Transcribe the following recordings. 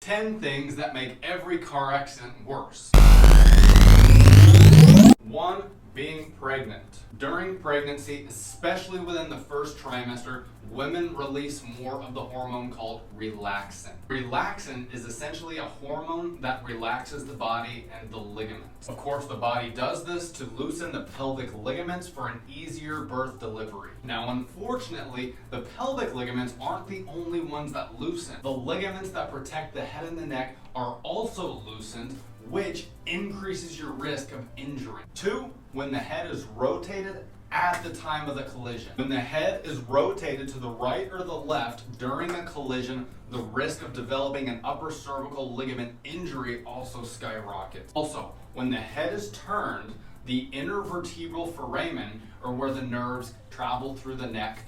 10 things that make every car accident worse. 1. Being pregnant. During pregnancy, especially within the first trimester, women release more of the hormone called relaxin. Relaxin is essentially a hormone that relaxes the body and the ligaments. Of course, the body does this to loosen the pelvic ligaments for an easier birth delivery. Now, unfortunately, the pelvic ligaments aren't the only ones that loosen. The ligaments that protect the head and the neck are also loosened, which increases your risk of injury. 2. When the head is rotated at the time of the collision. When the head is rotated to the right or the left during a collision, the risk of developing an upper cervical ligament injury also skyrockets. Also, when the head is turned, the intervertebral foramen, or where the nerves travel through the neck,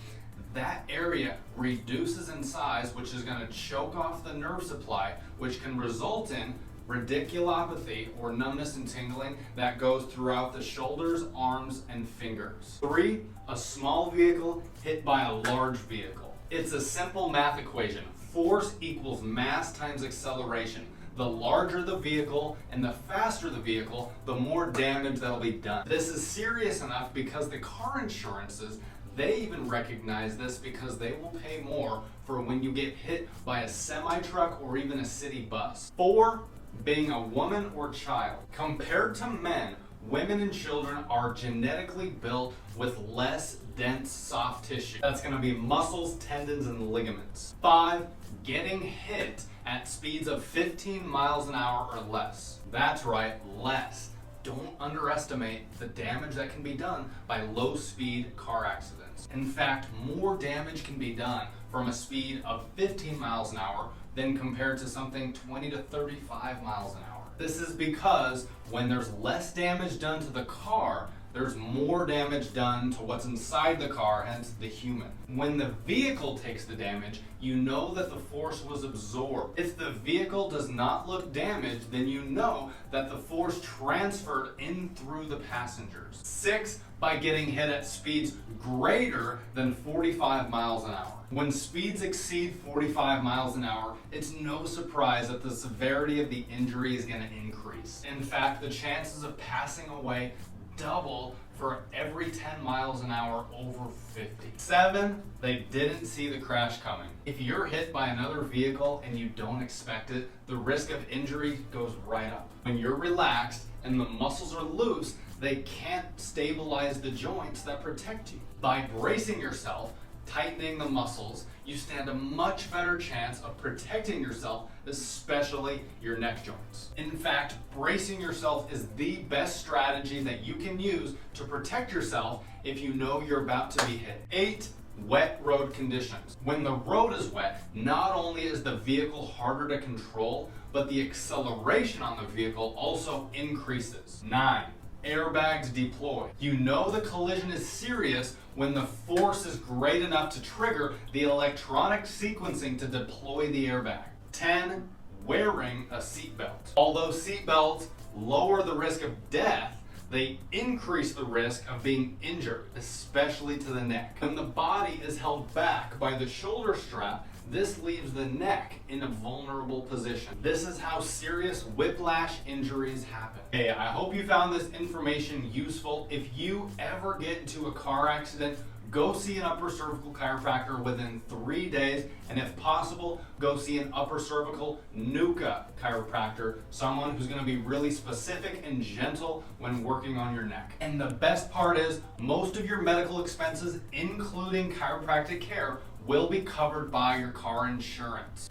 that area reduces in size, which is going to choke off the nerve supply, which can result in radiculopathy, or numbness and tingling, that goes throughout the shoulders, arms, and fingers. 3. A small vehicle hit by a large vehicle. It's a simple math equation. Force equals mass times acceleration. The larger the vehicle and the faster the vehicle, the more damage that'll be done. This is serious enough because the car insurances, they even recognize this because they will pay more for when you get hit by a semi-truck or even a city bus. 4. Being a woman or child. Compared to men, women and children are genetically built with less dense soft tissue. That's going to be muscles, tendons, and ligaments. 5. Getting hit at speeds of 15 miles an hour or less. That's right, less. Don't underestimate the damage that can be done by low-speed car accidents. In fact, more damage can be done from a speed of 15 miles an hour than compared to something 20 to 35 miles an hour. This is because when there's less damage done to the car, there's more damage done to what's inside the car, hence the human. When the vehicle takes the damage, you know that the force was absorbed. If the vehicle does not look damaged, then you know that the force transferred in through the passengers. 6. By getting hit at speeds greater than 45 miles an hour. When speeds exceed 45 miles an hour, it's no surprise that the severity of the injury is going to increase. In fact, the chances of passing away double for every 10 miles an hour over 50. 7. They didn't see the crash coming. If you're hit by another vehicle and you don't expect it, the risk of injury goes right up. When you're relaxed and the muscles are loose, they can't stabilize the joints that protect you. By bracing yourself, tightening the muscles, you stand a much better chance of protecting yourself, especially your neck joints. In fact, bracing yourself is the best strategy that you can use to protect yourself if you know you're about to be hit. 8. Wet road conditions. When the road is wet, not only is the vehicle harder to control, but the acceleration on the vehicle also increases. 9. Airbags deploy. You know the collision is serious when the force is great enough to trigger the electronic sequencing to deploy the airbag. 10. Wearing a seatbelt. Although seatbelts lower the risk of death, they increase the risk of being injured, especially to the neck. When the body is held back by the shoulder strap, this leaves the neck in a vulnerable position. This is how serious whiplash injuries happen. Hey, I hope you found this information useful. If you ever get into a car accident, go see an upper cervical chiropractor within 3 days, and if possible, go see an upper cervical NUCCA chiropractor, someone who's going to be really specific and gentle when working on your neck. And the best part is, most of your medical expenses, including chiropractic care, will be covered by your car insurance.